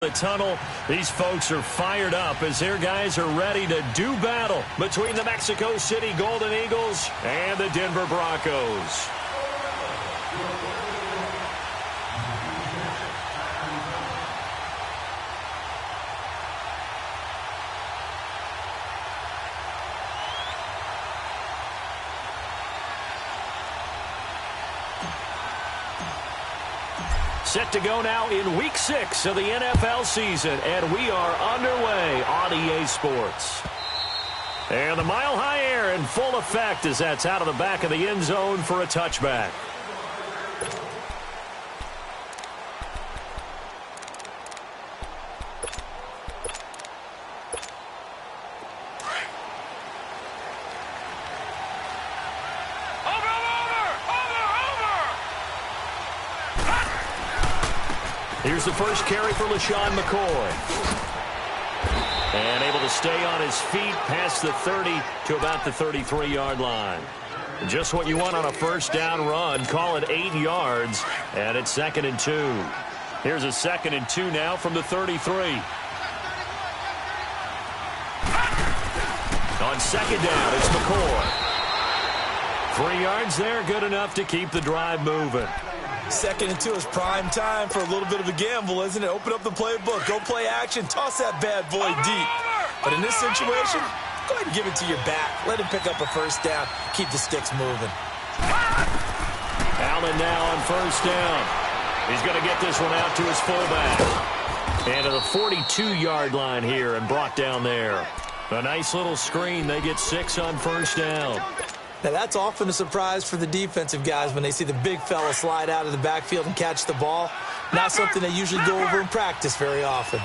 The tunnel, these folks are fired up as their guys are ready to do battle between the Mexico City Golden Eagles and the Denver Broncos. Set to go now in Week 6 of the NFL season, and we are underway on EA Sports. And the mile-high air in full effect as that's out of the back of the end zone for a touchback. Here's the first carry for LaShawn McCoy. And able to stay on his feet past the 30 to about the 33-yard line. Just what you want on a first down run. Call it 8 yards, and it's 2nd and 2. Here's a 2nd and 2 now from the 33. On 2nd down, it's McCoy. 3 yards there, good enough to keep the drive moving. 2nd and 2 is prime time for a little bit of a gamble, isn't it? Open up the playbook, go play action, toss that bad boy deep. But in this situation, go ahead and give it to your back. Let him pick up a first down. Keep the sticks moving. Allen now on first down. He's going to get this one out to his fullback. And to the 42-yard line here and brought down there. A nice little screen. They get 6 on first down. Now, that's often a surprise for the defensive guys when they see the big fella slide out of the backfield and catch the ball. Not something they usually go over in practice very often.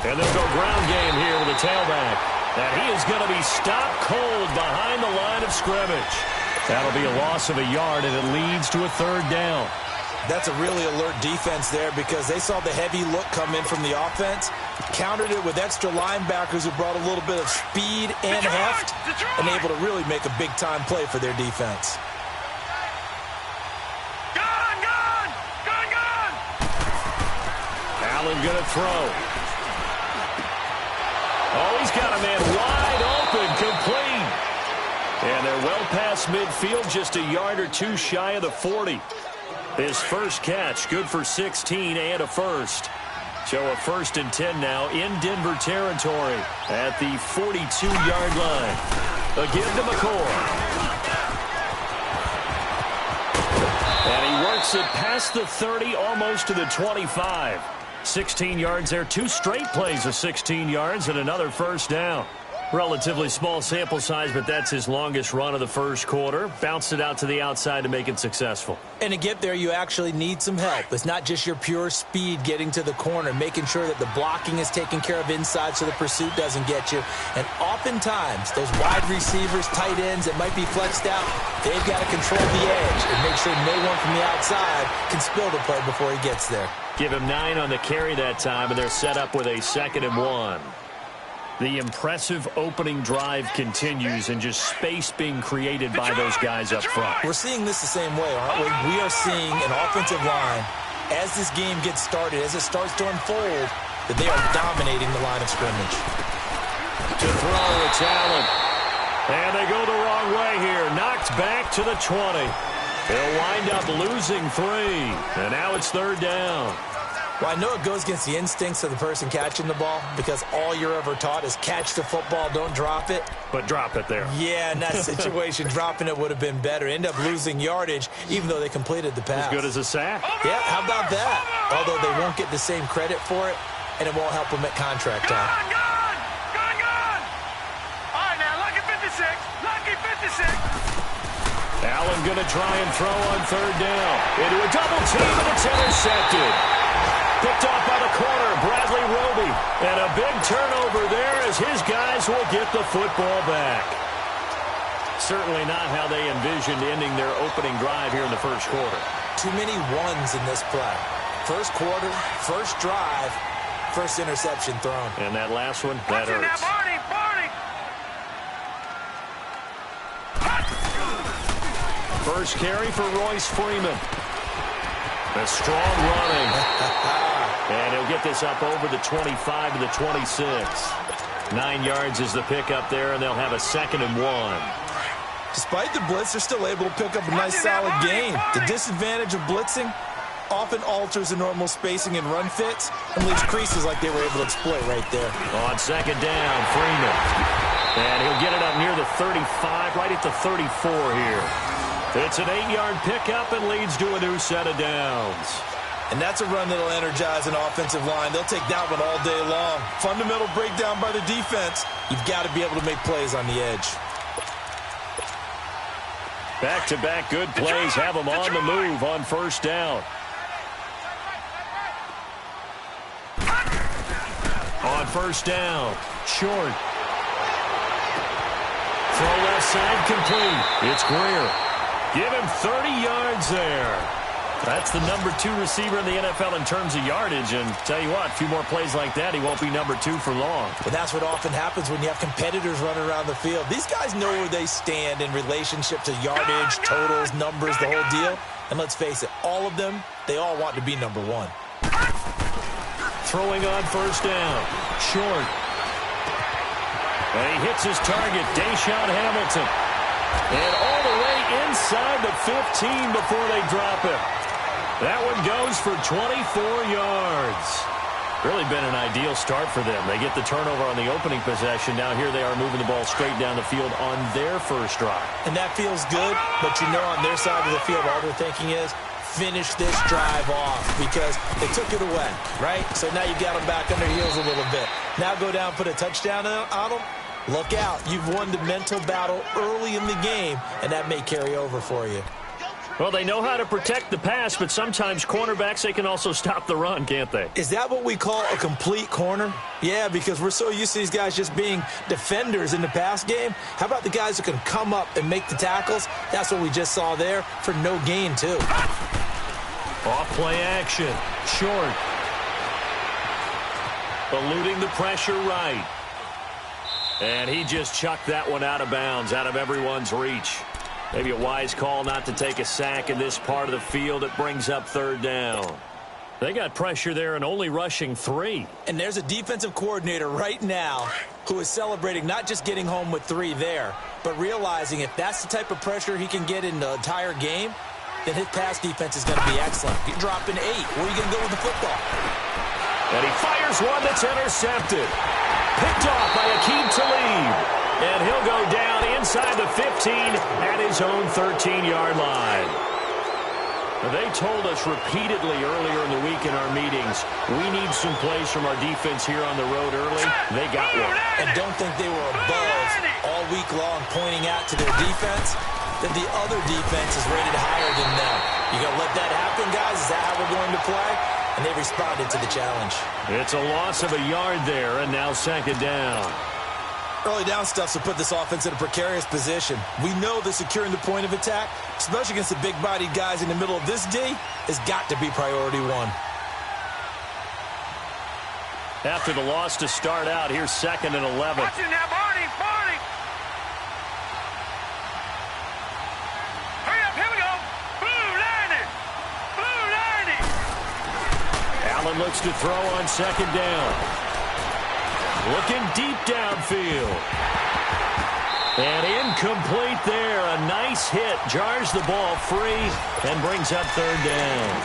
And they'll go ground game here with a tailback. And he is going to be stopped cold behind the line of scrimmage. That'll be a loss of a yard, and it leads to a 3rd down. That's a really alert defense there because they saw the heavy look come in from the offense, countered it with extra linebackers who brought a little bit of speed and heft, and able to really make a big-time play for their defense. Gun! Allen going to throw. Oh, he's got a man wide open, complete. And they're well past midfield, just a yard or two shy of the 40. His first catch, good for 16 and a first. So a 1st and 10 now in Denver territory at the 42-yard line. Again to McCoy. And he works it past the 30, almost to the 25. 16 yards there, 2 straight plays of 16 yards and another first down. Relatively small sample size, but that's his longest run of the first quarter. Bounced it out to the outside to make it successful. And to get there, you actually need some help. It's not just your pure speed getting to the corner, making sure that the blocking is taken care of inside so the pursuit doesn't get you. And oftentimes, those wide receivers, tight ends that might be flexed out, they've got to control the edge and make sure no one from the outside can spill the play before he gets there. Give him 9 on the carry that time, and they're set up with a 2nd and 1. The impressive opening drive continues and just space being created by those guys up front. We're seeing this the same way, aren't we? We are seeing an offensive line, as this game gets started, as it starts to unfold, that they are dominating the line of scrimmage. To throw, it's Allen. And they go the wrong way here. Knocked back to the 20. They'll wind up losing 3. And now it's 3rd down. Well, I know it goes against the instincts of the person catching the ball because all you're ever taught is catch the football, don't drop it. But drop it there. Yeah, in that situation, dropping it would have been better. End up losing yardage, even though they completed the pass. As good as a sack. Yeah, how about that? Although they won't get the same credit for it, and it won't help them at contract time. Gun! All right, now, lucky 56. Allen going to try and throw on 3rd down. Into a double team, and it's intercepted. Picked off by the corner, Bradley Roby. And a big turnover there as his guys will get the football back. Certainly not how they envisioned ending their opening drive here in the first quarter. Too many ones in this play. First quarter, first drive, first interception thrown. And that last one, that hurts. First carry for Royce Freeman. A strong running. And he'll get this up over the 25 to the 26. 9 yards is the pickup there, and they'll have a 2nd and 1. Despite the blitz, they're still able to pick up a nice, solid gain. The disadvantage of blitzing often alters the normal spacing and run fits and leaves creases like they were able to exploit right there. On 2nd down, Freeman. And he'll get it up near the 35, right at the 34 here. It's an 8-yard pickup and leads to a new set of downs. And that's a run that'll energize an offensive line. They'll take that one all day long. Fundamental breakdown by the defense. You've got to be able to make plays on the edge. Back-to-back good plays have them on the move on 1st down. On 1st down, short. Throw left side complete. It's Greer. Give him 30 yards there. That's the number 2 receiver in the NFL in terms of yardage. And tell you what, a few more plays like that, he won't be number 2 for long. But that's what often happens when you have competitors running around the field. These guys know where they stand in relationship to yardage, totals, numbers, the whole deal. And let's face it, all of them, they all want to be number 1. Throwing on 1st down. Short. And he hits his target, Deshaun Hamilton. And all the way inside the 15 before they drop it. That one goes for 24 yards. Really been an ideal start for them. They get the turnover on the opening possession. Now here they are moving the ball straight down the field on their first drive. And that feels good, but you know on their side of the field all they're thinking is, finish this drive off because they took it away, right? So now you got them back on their heels a little bit. Now go down, put a touchdown on them. Look out. You've won the mental battle early in the game, and that may carry over for you. Well, they know how to protect the pass, but sometimes cornerbacks, they can also stop the run, can't they? Is that what we call a complete corner? Yeah, because we're so used to these guys just being defenders in the pass game. How about the guys who can come up and make the tackles? That's what we just saw there for no gain, too. Off play action. Short. Eluding the pressure right. And he just chucked that one out of bounds, out of everyone's reach. Maybe a wise call not to take a sack in this part of the field. It brings up 3rd down. They got pressure there and only rushing 3. And there's a defensive coordinator right now who is celebrating not just getting home with 3 there, but realizing if that's the type of pressure he can get in the entire game, then his pass defense is going to be excellent. You're dropping 8. Where are you going to go with the football? And he fires one that's intercepted. Picked off by Aqib Talib. And he'll go down inside the 15 at his own 13-yard line. They told us repeatedly earlier in the week in our meetings, we need some plays from our defense here on the road early. They got one. And don't think they were above all week long pointing out to their defense that the other defense is rated higher than them. You going to let that happen, guys? Is that how we're going to play? And they responded to the challenge. It's a loss of a yard there, and now 2nd down. Early down stuff to put this offense in a precarious position. We know that securing the point of attack, especially against the big-bodied guys in the middle of this D, has got to be priority 1. After the loss to start out, here's 2nd and 11. Watching now, Barney. Hurry up, here we go. Blue 90. Allen looks to throw on 2nd down. Looking deep downfield. And incomplete there. A nice hit. Jars the ball free and brings up 3rd down.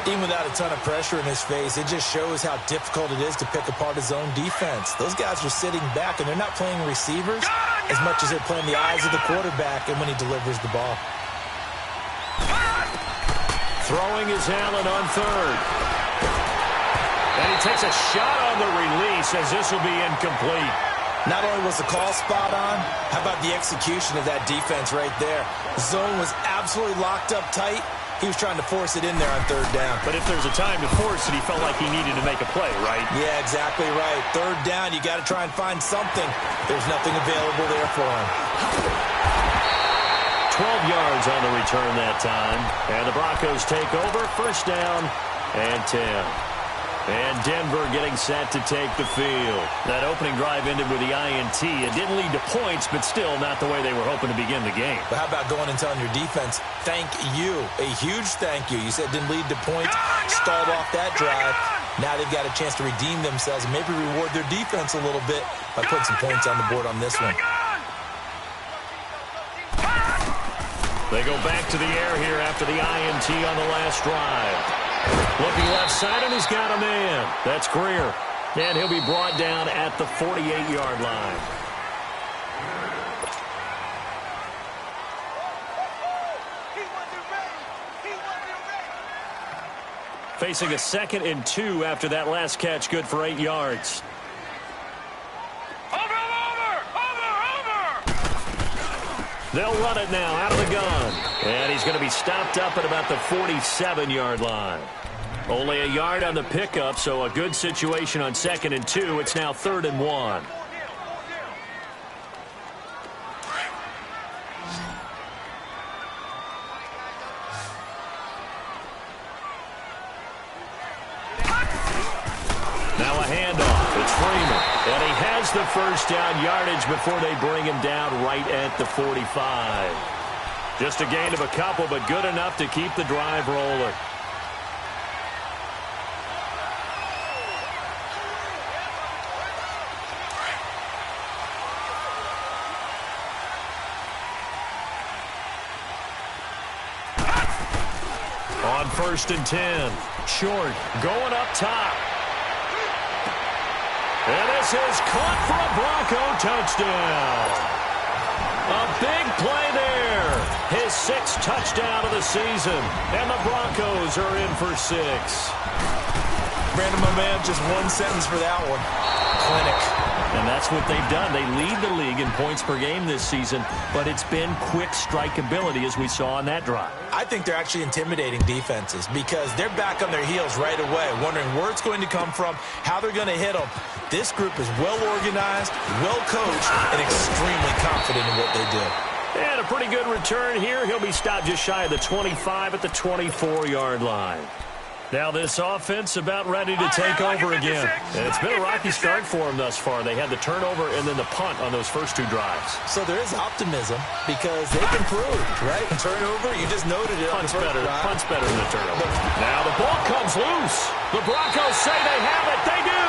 Even without a ton of pressure in his face, it just shows how difficult it is to pick apart his own defense. Those guys are sitting back, and they're not playing receivers as much as they're playing the eyes of the quarterback and when he delivers the ball. Throwing is Allen on 3rd. And he takes a shot on the release as this will be incomplete. Not only was the call spot on, how about the execution of that defense right there? Zone was absolutely locked up tight. He was trying to force it in there on 3rd down. But if there's a time to force it, he felt like he needed to make a play, right? Yeah, exactly right. 3rd down, you got to try and find something. There's nothing available there for him. 12 yards on the return that time. And the Broncos take over. 1st down and 10. And Denver getting set to take the field. That opening drive ended with the INT. It didn't lead to points, but still not the way they were hoping to begin the game. But how about going and telling your defense, thank you, a huge thank you. You said it didn't lead to points, stalled off that drive. Now they've got a chance to redeem themselves and maybe reward their defense a little bit by putting some points on the board on this one. They go back to the air here after the INT on the last drive. Looking left side, and he's got a man. That's Greer. And he'll be brought down at the 48-yard line. Facing a 2nd and 2 after that last catch, good for 8 yards. They'll run it now out of the gun. And he's going to be stopped up at about the 47-yard line. Only a yard on the pickup, so a good situation on 2nd and 2. It's now 3rd and 1. Now a handoff. It's Freeman. And he has the first down yardage before they bring him down right at the 45. Just a gain of a couple, but good enough to keep the drive rolling. On 1st and 10. Short, going up top. And this is caught for a Bronco touchdown. A big play there. His 6th touchdown of the season. And the Broncos are in for 6. Brandon, my man, just one sentence for that one. Clinic. And that's what they've done. They lead the league in points per game this season, but it's been quick strike ability as we saw on that drive. I think they're actually intimidating defenses because they're back on their heels right away, wondering where it's going to come from, how they're going to hit them. This group is well organized, well coached, and extremely confident in what they do. And a pretty good return here. He'll be stopped just shy of the 25 at the 24-yard line. Now this offense about ready to take over again. And it's been a rocky start for them thus far. They had the turnover and then the punt on those first 2 drives. So there is optimism because they've improved, right? Turnover, you just noted it. Punt's better than the turnover. Now the ball comes loose. The Broncos say they have it. They do.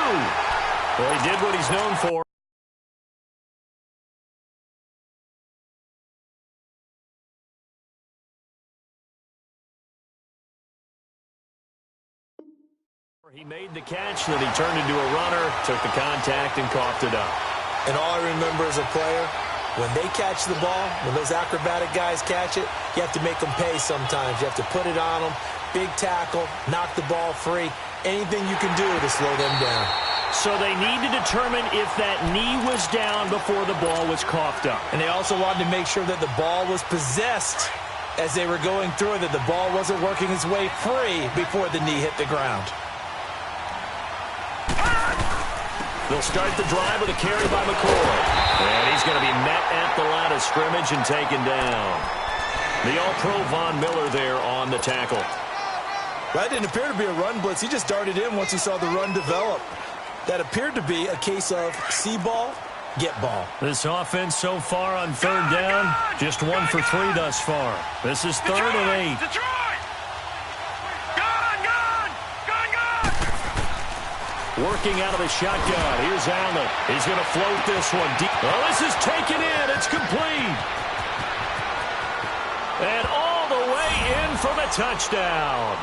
Well, he did what he's known for. He made the catch, then he turned into a runner, took the contact, and coughed it up. And all I remember as a player, when they catch the ball, when those acrobatic guys catch it, you have to make them pay sometimes. You have to put it on them, big tackle, knock the ball free, anything you can do to slow them down. So they need to determine if that knee was down before the ball was coughed up. And they also wanted to make sure that the ball was possessed as they were going through it, that the ball wasn't working its way free before the knee hit the ground. They'll start the drive with a carry by McCoy. And he's going to be met at the line of scrimmage and taken down. The All-Pro Von Miller there on the tackle. That didn't appear to be a run blitz. He just darted in once he saw the run develop. That appeared to be a case of see ball, get ball. This offense so far on 3rd down, just 1 for 3 thus far. This is 3rd and 8. Detroit! Working out of the shotgun. Here's Allen. He's going to float this one deep. Oh, this is taken in. It's complete. And all the way in for the touchdown.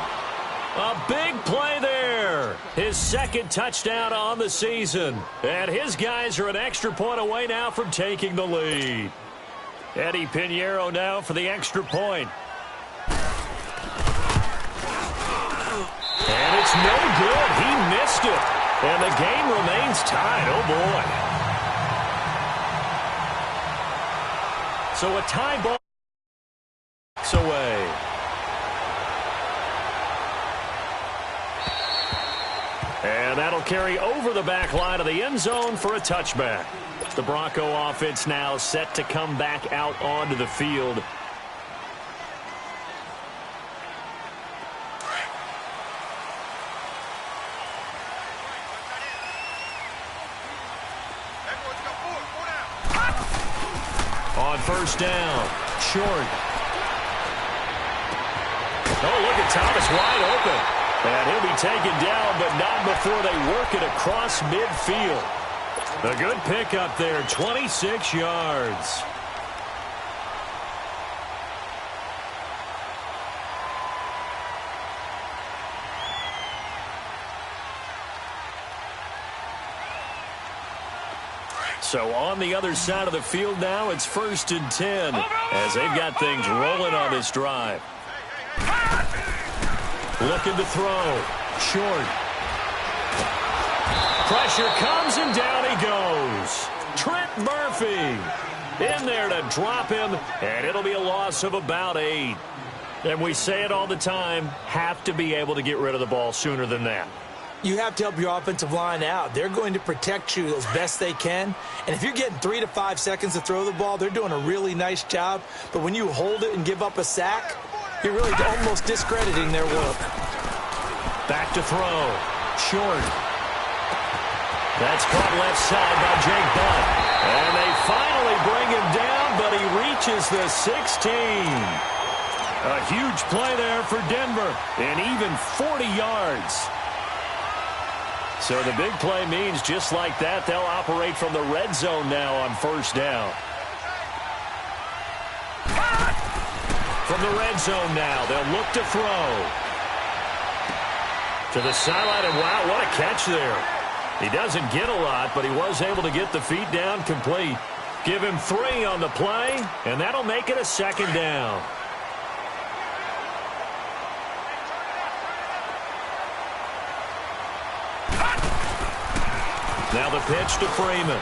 A big play there. His 2nd touchdown on the season. And his guys are an extra point away now from taking the lead. Eddie Pinheiro now for the extra point. And it's no good. He missed it. And the game remains tied. Oh, boy. So a tie ball away. And that'll carry over the back line of the end zone for a touchback. The Bronco offense now set to come back out onto the field. on first down. Short. Oh, look at Thomas wide open. And he'll be taken down, but not before they work it across midfield. A good pickup there, 26 yards. So on the other side of the field now, it's 1st and 10 as they've got things rolling on this drive. Looking to throw. Short. Pressure comes and down he goes. Trent Murphy in there to drop him, and it'll be a loss of about 8. And we say it all the time, have to be able to get rid of the ball sooner than that. You have to help your offensive line out. They're going to protect you as best they can. And if you're getting 3 to 5 seconds to throw the ball, they're doing a really nice job. But when you hold it and give up a sack, you're really almost discrediting their work. Back to throw. Short. That's caught left side by Jake Butt. And they finally bring him down, but he reaches the 16. A huge play there for Denver. And even 40 yards. So the big play means just like that, they'll operate from the red zone now on first down. From the red zone now, they'll look to throw. To the sideline, and wow, what a catch there. He doesn't get a lot, but he was able to get the feet down complete. Give him 3 on the play, and that'll make it a 2nd down. Now the pitch to Freeman.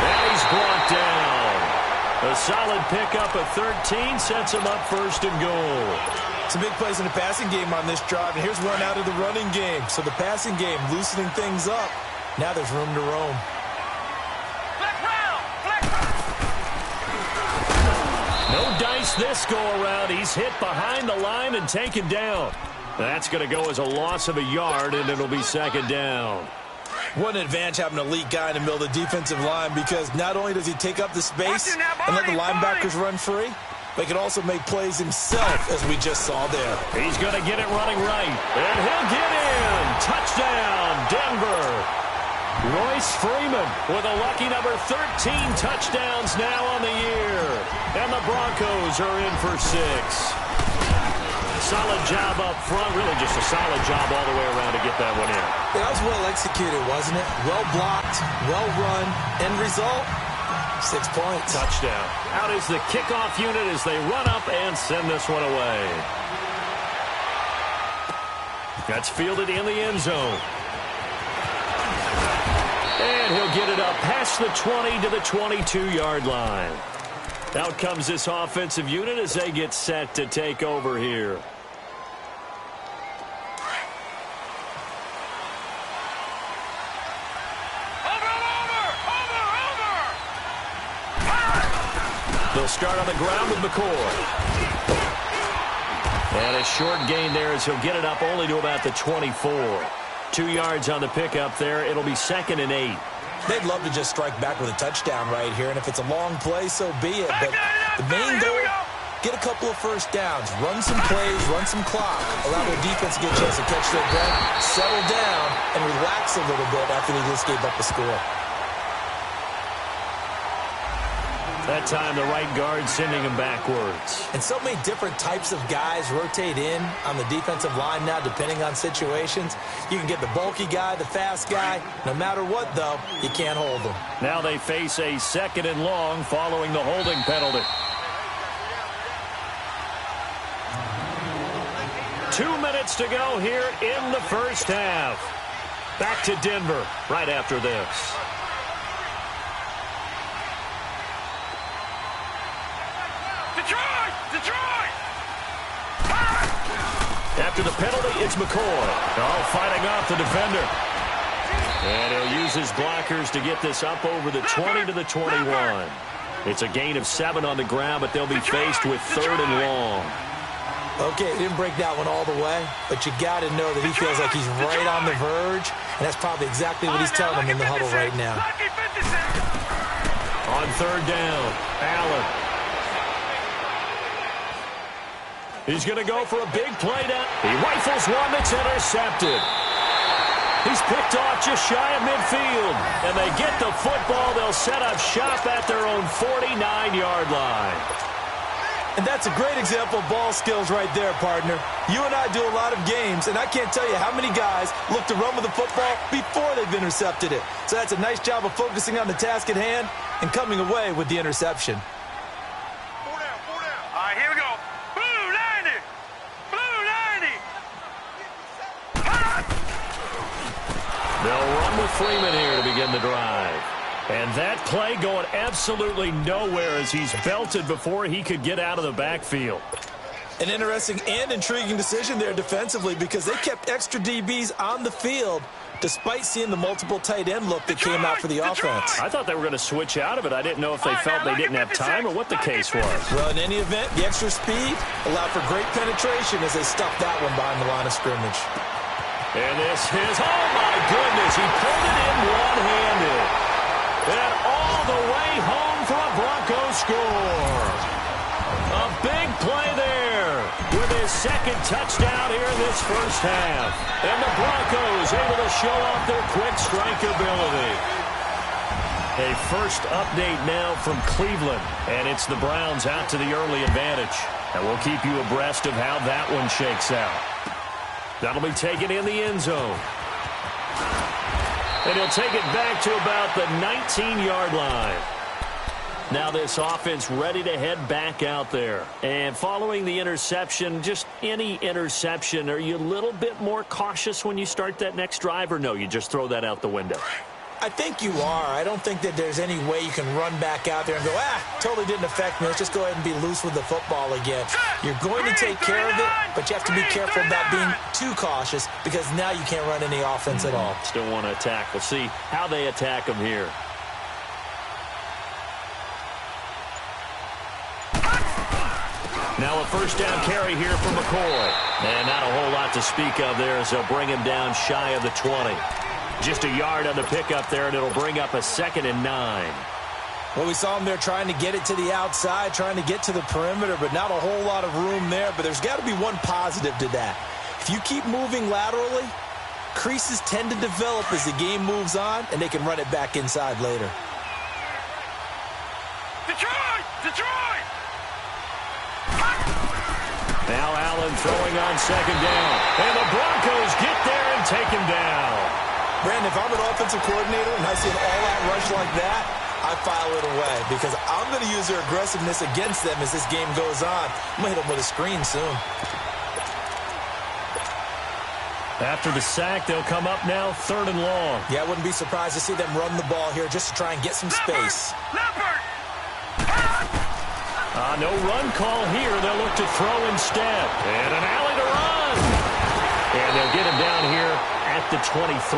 And he's brought down. A solid pickup of 13 sets him up 1st and goal. Some big plays in the passing game on this drive, and here's one out of the running game. So the passing game loosening things up. Now there's room to roam. No dice this go-around. He's hit behind the line and taken down. That's going to go as a loss of a yard, and it'll be 2nd down. What an advantage having an elite guy in the middle of the defensive line, because not only does he take up the space and let the linebackers run free, but he can also make plays himself, as we just saw there. He's going to get it running right, and he'll get in. Touchdown, Denver. Royce Freeman with a lucky number 13 touchdowns now on the year. And the Broncos are in for 6. Solid job up front, really just a solid job all the way around to get that one in. That was well executed, wasn't it? Well blocked, well run. End result, 6 points. Touchdown. Out is the kickoff unit as they run up and send this one away. That's fielded in the end zone. And he'll get it up past the 20 to the 22-yard line. Out comes this offensive unit as they get set to take over here. They'll start on the ground with McCoy. And a short gain there as he'll get it up only to about the 24. 2 yards on the pickup there. It'll be 2nd and 8. They'd love to just strike back with a touchdown right here, and if it's a long play, so be it. But the main goal, get a couple of first downs, run some plays, run some clock, allow their defense to get a chance to catch their breath, settle down, and relax a little bit after they just gave up the score. That time the right guard sending him backwards. And so many different types of guys rotate in on the defensive line now, depending on situations. You can get the bulky guy, the fast guy. No matter what, though, you can't hold them. Now they face a 2nd and long following the holding penalty. 2 minutes to go here in the first half. Back to Denver right after this. After the penalty, it's McCoy. All fighting off the defender. And he'll use his blockers to get this up over the 20 to the 21. It's a gain of 7 on the ground, but they'll be faced with 3rd and long. Okay, he didn't break that one all the way, but you got to know that he feels like he's right on the verge, and that's probably exactly what he's telling them in the huddle right now. On third down, Allen. He's going to go for a big play down. He rifles one that's intercepted. He's picked off just shy of midfield. And they get the football. They'll set up shop at their own 49-yard line. And that's a great example of ball skills right there, partner. You and I do a lot of games, and I can't tell you how many guys look to run with the football before they've intercepted it. So that's a nice job of focusing on the task at hand and coming away with the interception. Four down. All right, here we go. Blue 90. Blue 90. They'll run with Freeman here to begin the drive. And that play going absolutely nowhere as he's belted before he could get out of the backfield. An interesting and intriguing decision there defensively because they kept extra DBs on the field despite seeing the multiple tight end look that came out for the offense. I thought they were going to switch out of it. I didn't know if they felt they didn't have time or what the case was. Well, in any event, the extra speed allowed for great penetration as they stuffed that one behind the line of scrimmage. And this is, oh my goodness, he pulled it in one-handed. And all the way home for a Broncos score. A big play there with his second touchdown here in this first half. And the Broncos able to show off their quick strike ability. A first update now from Cleveland. And it's the Browns out to the early advantage. And we'll keep you abreast of how that one shakes out. That'll be taken in the end zone. And he'll take it back to about the 19-yard line. Now this offense ready to head back out there. And following the interception, just any interception, are you a little bit more cautious when you start that next drive, or no, you just throw that out the window? I think you are. I don't think that there's any way you can run back out there and go, totally didn't affect me. Let's just go ahead and be loose with the football again. You're going to take care of it, but you have to be careful about being too cautious because now you can't run any offense at all. Still want to attack. We'll see how they attack them here. Now a first down carry here from McCoy. And not a whole lot to speak of there as they'll bring him down shy of the 20. Just a yard on the pickup there, and it'll bring up a 2nd and 9. Well, we saw him there trying to get it to the outside, trying to get to the perimeter, but not a whole lot of room there. But there's got to be one positive to that. If you keep moving laterally, creases tend to develop as the game moves on, and they can run it back inside later. Detroit! Now Allen throwing on 2nd down. And the Broncos get there and take him down. Brandon, if I'm an offensive coordinator and I see an all-out rush like that, I file it away because I'm going to use their aggressiveness against them as this game goes on. I'm going to hit them with a screen soon. After the sack, they'll come up now 3rd and long. Yeah, I wouldn't be surprised to see them run the ball here just to try and get some space. No run call here. They'll look to throw instead. And an alley to run. And they'll get him down here at the 23.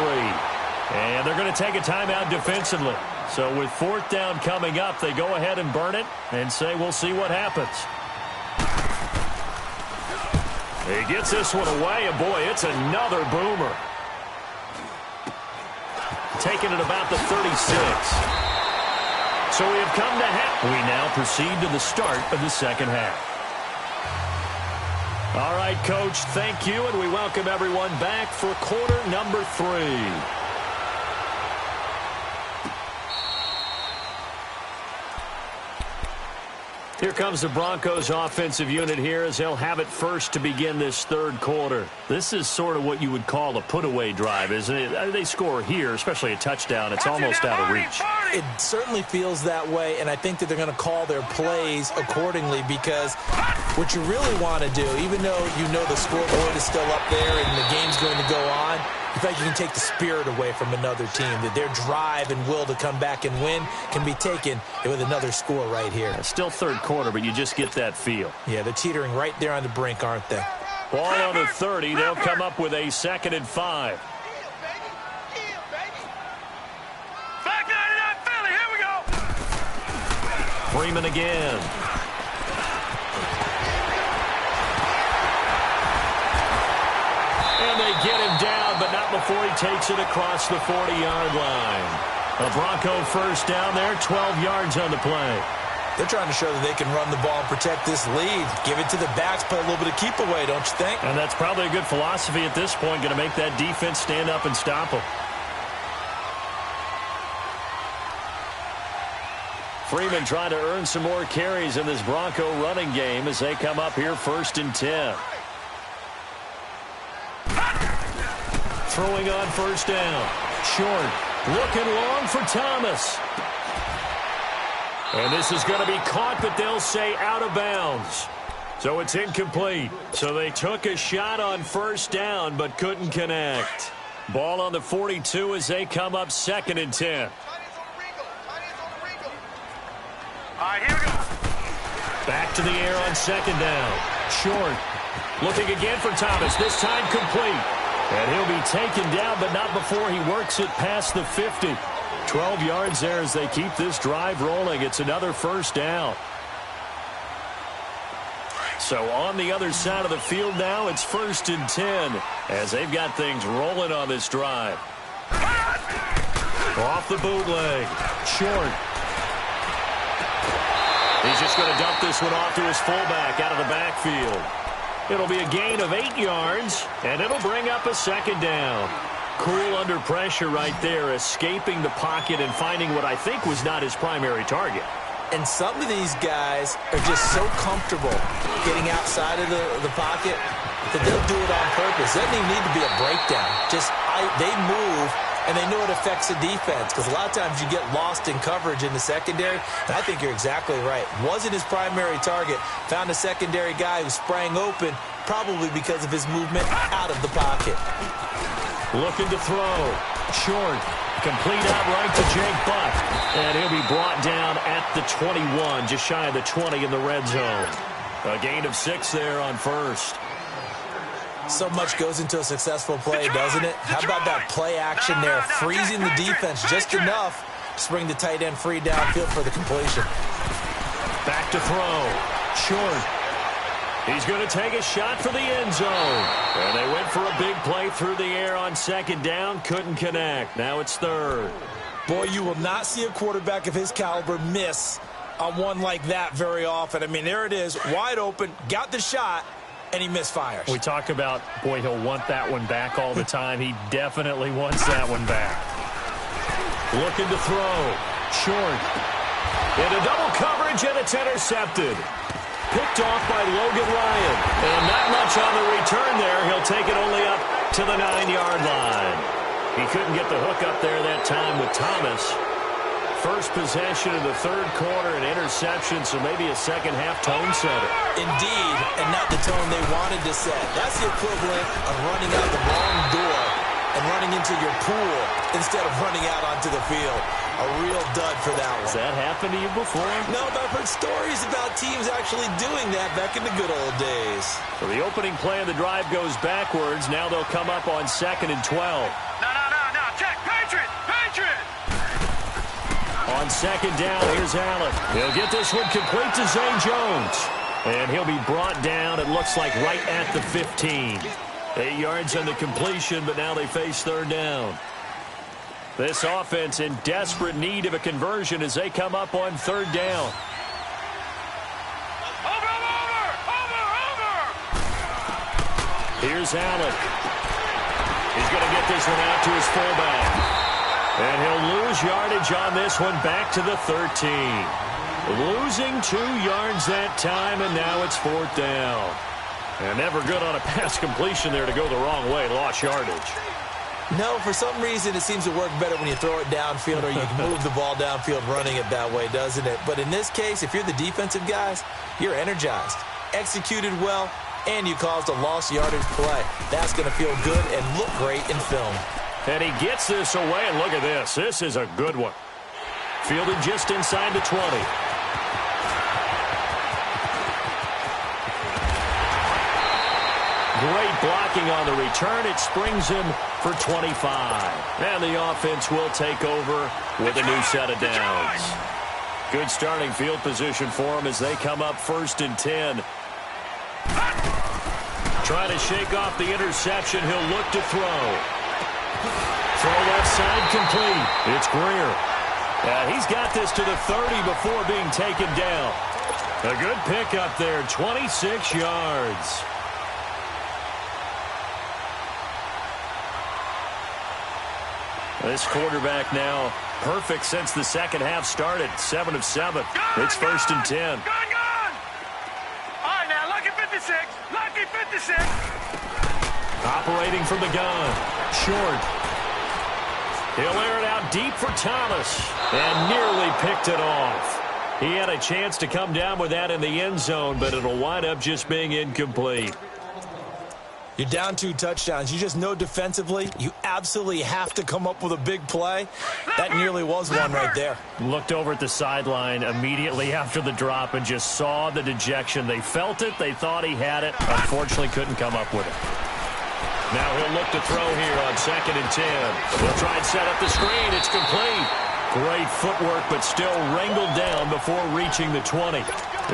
And they're going to take a timeout defensively. So with 4th down coming up, they go ahead and burn it and say, we'll see what happens. He gets this one away, and boy, it's another boomer. Taking it about the 36. So we have come to half. We now proceed to the start of the second half. All right, Coach, thank you, and we welcome everyone back for quarter number 3. Here comes the Broncos offensive unit here as they'll have it first to begin this 3rd quarter. This is sort of what you would call a put-away drive, isn't it? They score here, especially a touchdown. It's almost out of reach. It certainly feels that way, and I think that they're going to call their plays accordingly because what you really want to do, even though you know the scoreboard is still up there and the game's going to go on, you feel like you can take the spirit away from another team, that their drive and will to come back and win can be taken with another score right here. It's still 3rd quarter, but you just get that feel. Yeah, they're teetering right there on the brink, aren't they? Ball on the 30. They'll come up with a 2nd and 5. Back 99 Philly, here we go. Freeman again. And they get him down, but not before he takes it across the 40-yard line. A Bronco first down there, 12 yards on the play. They're trying to show that they can run the ball and protect this lead. Give it to the backs, play a little bit of keep away, don't you think? And that's probably a good philosophy at this point, going to make that defense stand up and stop them. Freeman trying to earn some more carries in this Bronco running game as they come up here 1st and 10. Throwing on 1st down. Short. Looking long for Thomas. And this is going to be caught, but they'll say out of bounds. So it's incomplete. So they took a shot on 1st down, but couldn't connect. Ball on the 42 as they come up 2nd and 10. All right, here we go. Back to the air on 2nd down. Short. Looking again for Thomas. This time complete. And he'll be taken down, but not before he works it past the 50. 12 yards there as they keep this drive rolling. It's another 1st down. So on the other side of the field now, it's 1st and 10 as they've got things rolling on this drive. Off the bootleg. Short. He's just going to dump this one off to his fullback out of the backfield. It'll be a gain of 8 yards, and it'll bring up a 2nd down. Cool under pressure right there, escaping the pocket and finding what I think was not his primary target. And some of these guys are just so comfortable getting outside of the pocket that they'll do it on purpose. Doesn't even need to be a breakdown. They move, and they know it affects the defense because a lot of times you get lost in coverage in the secondary, and I think you're exactly right. Wasn't his primary target. Found a secondary guy who sprang open, probably because of his movement out of the pocket. Looking to throw. Short. Complete outright to Jake Buck. And he'll be brought down at the 21, just shy of the 20 in the red zone. A gain of 6 there on 1st. So much goes into a successful play, doesn't it? How about that play action there, freezing the defense just enough to bring the tight end free downfield for the completion. Back to throw. Short. He's going to take a shot for the end zone. And they went for a big play through the air on 2nd down. Couldn't connect. Now it's 3rd. Boy, you will not see a quarterback of his caliber miss on one like that very often. I mean, there it is, wide open, got the shot, and he misfires. We talk about, boy, he'll want that one back all the time. He definitely wants that one back. Looking to throw. Short. Into double coverage, and it's intercepted. Picked off by Logan Ryan. And not much on the return there. He'll take it only up to the 9-yard line. He couldn't get the hook up there that time with Thomas. First possession of the 3rd quarter, an interception, so maybe a second-half tone setter. Indeed, and not the tone they wanted to set. That's the equivalent of running out the wrong door and running into your pool instead of running out onto the field. A real dud for that one. Has that happened to you before? No, but I've heard stories about teams actually doing that back in the good old days. So the opening play of the drive goes backwards. Now they'll come up on 2nd and 12. No. Check. Patriot. On 2nd down, here's Allen. He'll get this one complete to Zay Jones. And he'll be brought down, it looks like, right at the 15. 8 yards on the completion, but now they face 3rd down. This offense in desperate need of a conversion as they come up on 3rd down. Over. Here's Allen. He's going to get this one out to his fullback. And he'll lose yardage on this one back to the 13. Losing 2 yards that time, and now it's 4th down. And never good on a pass completion there to go the wrong way. Lost yardage. No, for some reason it seems to work better when you throw it downfield or you can move the ball downfield running it that way, doesn't it? But in this case, if you're the defensive guys, you're energized, executed well, and you caused a lost yardage play. That's going to feel good and look great in film. And he gets this away, and look at this. This is a good one. Fielded just inside the 20. Great blocking on the return. It springs him for 25. And the offense will take over with a new set of downs. Good starting field position for him as they come up 1st and 10. Trying to shake off the interception. He'll look to throw. Throw left side complete. It's Greer. He's got this to the 30 before being taken down. A good pickup there, 26 yards. This quarterback now perfect since the second half started. 7 of 7. It's 1st and 10. Gun! All right, now, lucky 56. Lucky 56. Operating from the gun. Short. He'll air it out deep for Thomas. And nearly picked it off. He had a chance to come down with that in the end zone, but it'll wind up just being incomplete. You're down 2 touchdowns. You just know defensively you absolutely have to come up with a big play. That nearly was one right there. Looked over at the sideline immediately after the drop and just saw the dejection. They felt it. They thought he had it. Unfortunately, couldn't come up with it. Now he'll look to throw here on 2nd and 10. He'll try and set up the screen. It's complete. Great footwork, but still wrangled down before reaching the 20.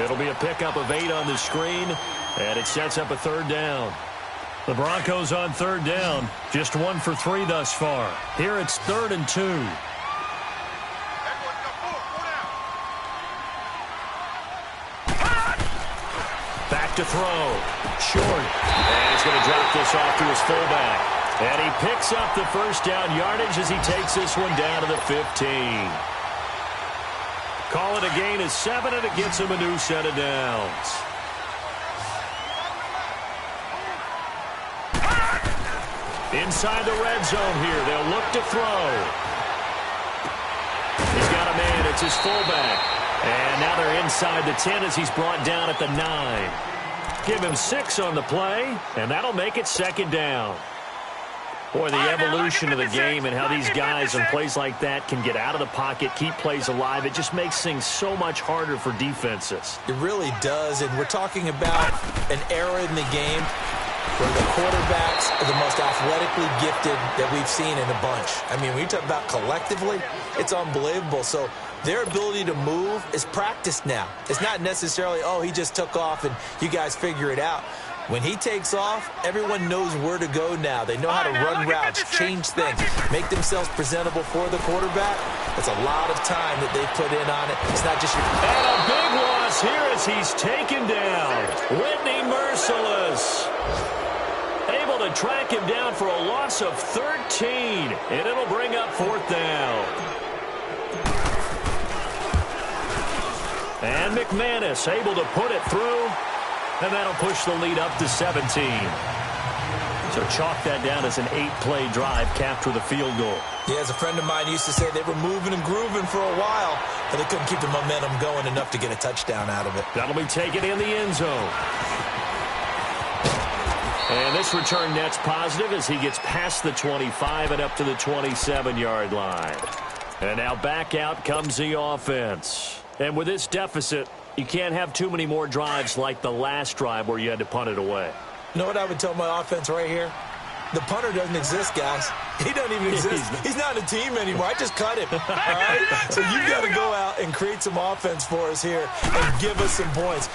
It'll be a pickup of 8 on the screen, and it sets up a 3rd down. The Broncos on 3rd down, just 1 for 3 thus far. Here it's 3rd and 2. Back to throw. Short. And he's going to drop this off to his fullback. And he picks up the 1st down yardage as he takes this one down to the 15. Call it a gain of 7, and it gets him a new set of downs. Inside the red zone here. They'll look to throw. He's got a man. It's his fullback. And now they're inside the 10 as he's brought down at the 9. Give him 6 on the play, and that'll make it 2nd down. Boy, the evolution of the game and how these guys on plays like that can get out of the pocket, keep plays alive, it just makes things so much harder for defenses. It really does, and we're talking about an era in the game where the quarterbacks are the most athletically gifted that we've seen in a bunch. I mean, when you talk about collectively, it's unbelievable. So their ability to move is practiced now. It's not necessarily, oh, he just took off and you guys figure it out. When he takes off, everyone knows where to go now. They know how to run routes, change things, make themselves presentable for the quarterback. That's a lot of time that they put in on it. It's not just your... And a big loss here as he's taken down. Whitney Merciless. Able to track him down for a loss of 13. And it'll bring up 4th down. And McManus able to put it through. And that'll push the lead up to 17. So chalk that down as an 8-play drive capped with a field goal. Yeah, as a friend of mine used to say, they were moving and grooving for a while, but they couldn't keep the momentum going enough to get a touchdown out of it. That'll be taken in the end zone. And this return net's positive as he gets past the 25 and up to the 27-yard line. And now back out comes the offense. And with this deficit, you can't have too many more drives like the last drive where you had to punt it away. You know what I would tell my offense right here? The punter doesn't exist, guys. He doesn't even exist. He's not a team anymore. I just cut him. All right? So you've got to go out and create some offense for us here and give us some points.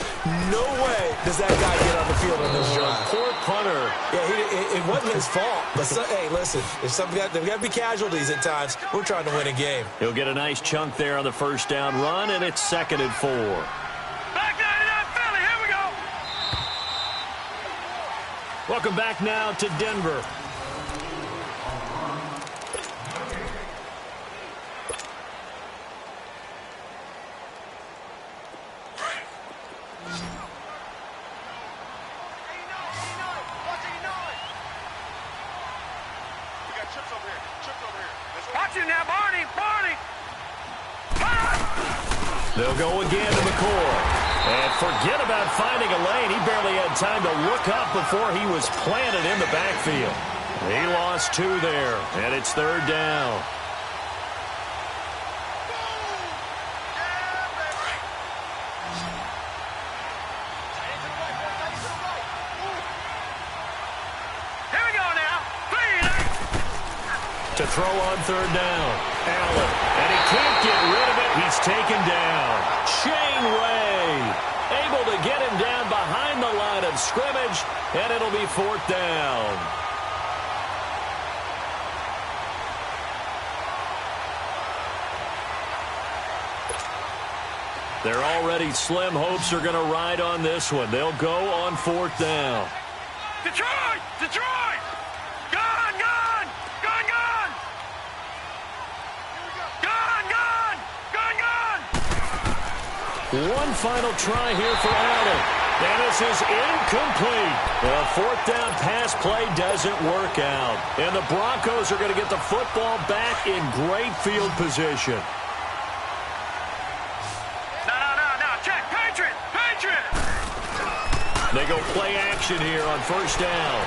No way does that guy get on the field on this drive. Poor punter. Yeah, it wasn't his fault. But hey, listen, there's got to be casualties at times. We're trying to win a game. He'll get a nice chunk there on the 1st down run, and it's 2nd and 4. Welcome back now to Denver. Watch it now, Barney! They'll go again to McCoy. And forget about finding a lane. He barely had time to look up before he was planted in the backfield. He lost 2 there, and it's 3rd down. Here we go now. To throw on 3rd down. Allen. And he can't get rid of it. He's taken down. Shane Ray able to get him down behind the line of scrimmage, and it'll be 4th down. Their already slim hopes are going to ride on this one. They'll go on 4th down. Detroit! Detroit! Gun! Gun! Gun! Gun! Gun! Gun! Gun! Gun! One final try here for Allen. And this is incomplete. The 4th down pass play doesn't work out. And the Broncos are going to get the football back in great field position. No. Check. Patriot! Patriot! They go play action here on 1st down.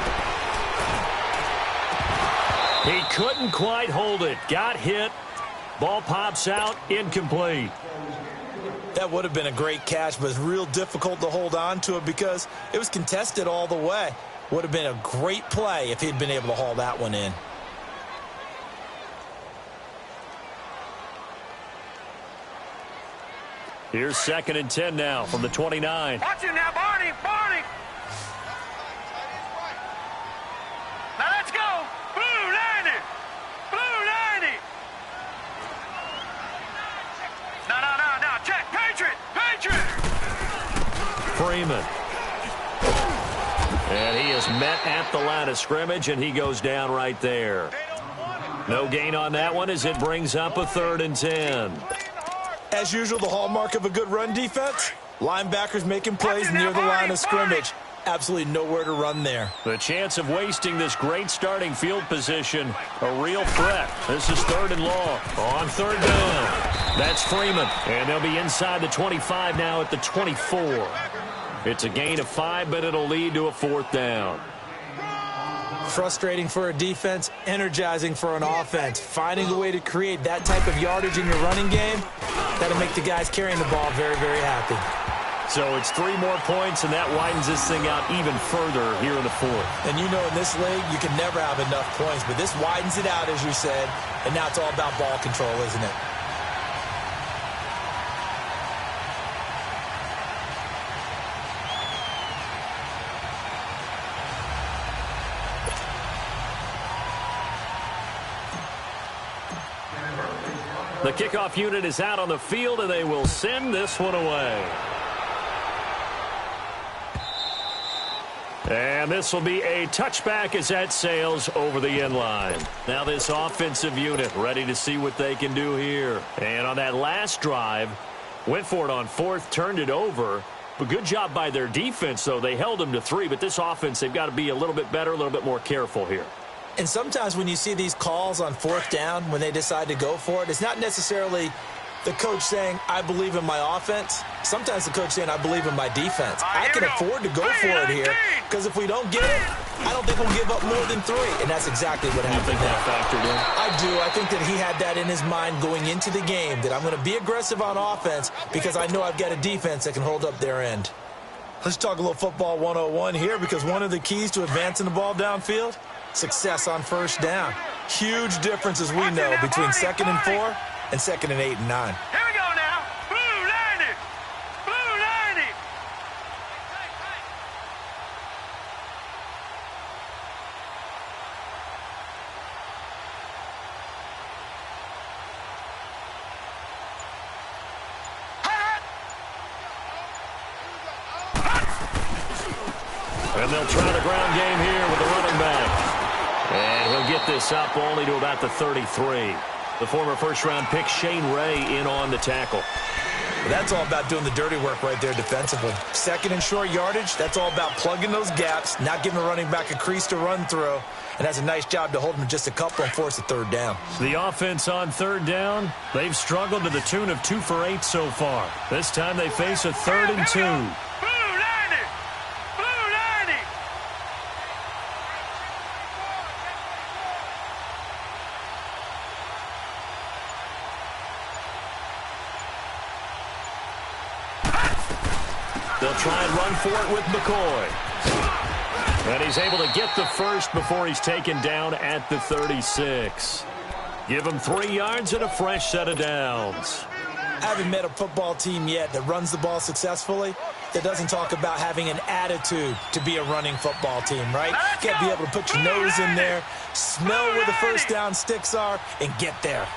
He couldn't quite hold it. Got hit. Ball pops out. Incomplete. That would have been a great catch, but it's real difficult to hold on to it because it was contested all the way. Would have been a great play if he'd been able to haul that one in. Here's 2nd and 10 now from the 29. Watch it now, Barney! Barney! Now let's go! Blue 90! Blue 90! No. Check! Patriot! Patriot! Freeman. And he is met at the line of scrimmage, and he goes down right there. No gain on that one as it brings up a 3rd and 10. As usual, the hallmark of a good run defense, linebackers making plays near the line of scrimmage. Absolutely nowhere to run there. The chance of wasting this great starting field position, a real threat. This is 3rd and long. On 3rd down. That's Freeman. And they'll be inside the 25 now at the 24. It's a gain of 5, but it'll lead to a 4th down. Frustrating for a defense, energizing for an offense. Finding a way to create that type of yardage in your running game, that'll make the guys carrying the ball very, very happy. So it's 3 more points, and that widens this thing out even further here in the 4th. And you know in this league, you can never have enough points, but this widens it out, as you said, and now it's all about ball control, isn't it? The kickoff unit is out on the field, and they will send this one away. And this will be a touchback as that sails over the end line. Now this offensive unit ready to see what they can do here. And on that last drive, went for it on 4th, turned it over. But good job by their defense, though. They held them to 3, but this offense, they've got to be a little bit better, a little bit more careful here. And sometimes when you see these calls on 4th down, when they decide to go for it, it's not necessarily the coach saying, I believe in my offense. Sometimes the coach saying, I believe in my defense. I can afford to go for it here because if we don't get it, I don't think we'll give up more than 3. And that's exactly what happened. You think that factored in? I do. I think that he had that in his mind going into the game, that I'm going to be aggressive on offense because I know I've got a defense that can hold up their end. Let's talk a little football 101 here because one of the keys to advancing the ball downfield, success on 1st down. Huge difference, as we know, between 2nd and 4 and 2nd and 8 and 9. Here we go now. Blue 90. Blue 90. And they'll try the ground game here with the running back. And he'll get this up only to about the 33. The former first-round pick Shane Ray in on the tackle. That's all about doing the dirty work right there defensively. 2nd and short yardage, that's all about plugging those gaps, not giving a running back a crease to run through. And that's a nice job to hold him just a couple and force a 3rd down. The offense on 3rd down, they've struggled to the tune of 2 for 8 so far. This time they face a 3rd and 2. They'll try and run for it with McCoy. And he's able to get the first before he's taken down at the 36. Give him 3 yards and a fresh set of downs. I haven't met a football team yet that runs the ball successfully that doesn't talk about having an attitude to be a running football team, right? You got to be able to put your nose in there, smell where the first down sticks are, and get there.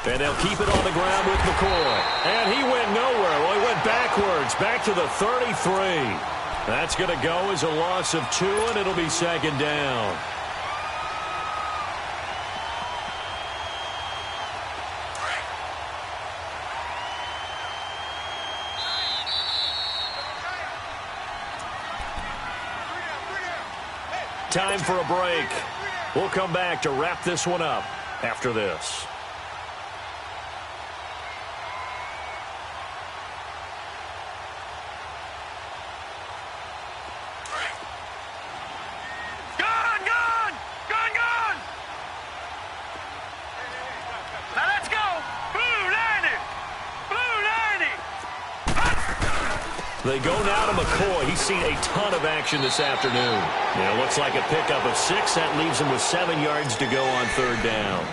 And they'll keep it on the ground with McCoy. And he went nowhere. Well, he went backwards, back to the 33. That's going to go as a loss of 2, and it'll be second down. Time for a break. We'll come back to wrap this one up after this. They go now to McCoy. He's seen a ton of action this afternoon. Yeah, looks like a pickup of 6. That leaves him with 7 yards to go on third down.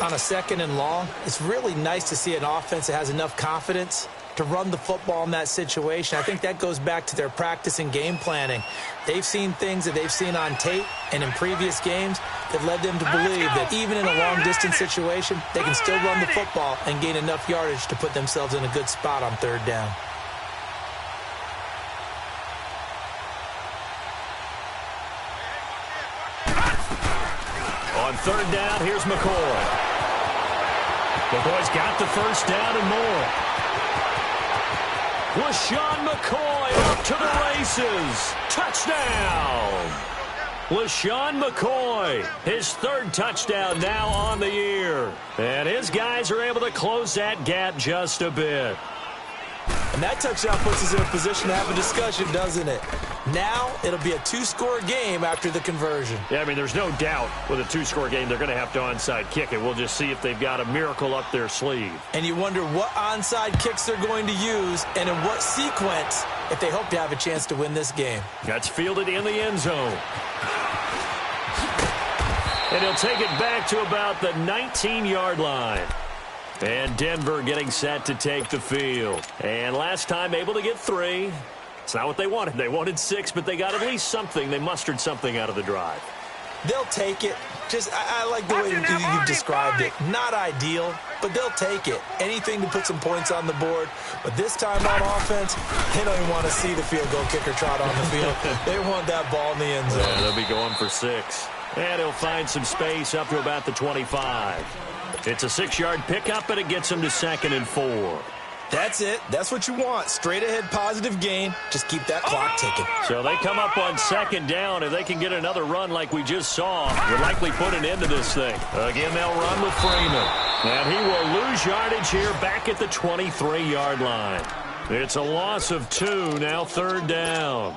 On a second and long, it's really nice to see an offense that has enough confidence to run the football in that situation. I think that goes back to their practice and game planning. They've seen things that they've seen on tape and in previous games that led them to believe that even in a long-distance situation, they can still run the football and gain enough yardage to put themselves in a good spot on third down. On third down, here's McCoy. McCoy's got the first down and more. LaShawn McCoy up to the races. Touchdown. LaShawn McCoy, his 3rd touchdown now on the year. And his guys are able to close that gap just a bit. And that touchdown puts us in a position to have a discussion, doesn't it? Now it'll be a 2-score game after the conversion. Yeah, I mean, there's no doubt with a 2-score game they're going to have to onside kick it. We'll just see if they've got a miracle up their sleeve. And you wonder what onside kicks they're going to use and in what sequence if they hope to have a chance to win this game. That's fielded in the end zone. And he'll take it back to about the 19-yard line. And Denver getting set to take the field. And last time able to get 3. It's not what they wanted. They wanted 6, but they got at least something. They mustered something out of the drive. They'll take it. I like the way you've described it. Not ideal, but they'll take it. Anything to put some points on the board. But this time on offense, they don't even want to see the field goal kicker trot on the field. They want that ball in the end zone. Yeah, they'll be going for 6. And he'll find some space up to about the 25. It's a 6-yard pickup, and it gets him to 2nd and 4. That's it. That's what you want. Straight ahead positive gain. Just keep that clock ticking. So they come up on 2nd down. If they can get another run like we just saw, would likely put an end to this thing. Again, they'll run with Freeman. And he will lose yardage here back at the 23-yard line. It's a loss of 2, now 3rd down.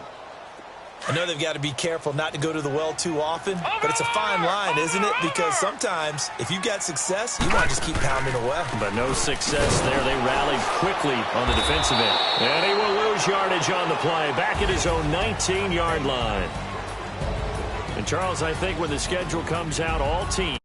I know they've got to be careful not to go to the well too often, but it's a fine line, isn't it? Because sometimes, if you've got success, you want to just keep pounding away. But no success there. They rallied quickly on the defensive end. And he will lose yardage on the play, back at his own 19-yard line. And, Charles, I think when the schedule comes out, all teams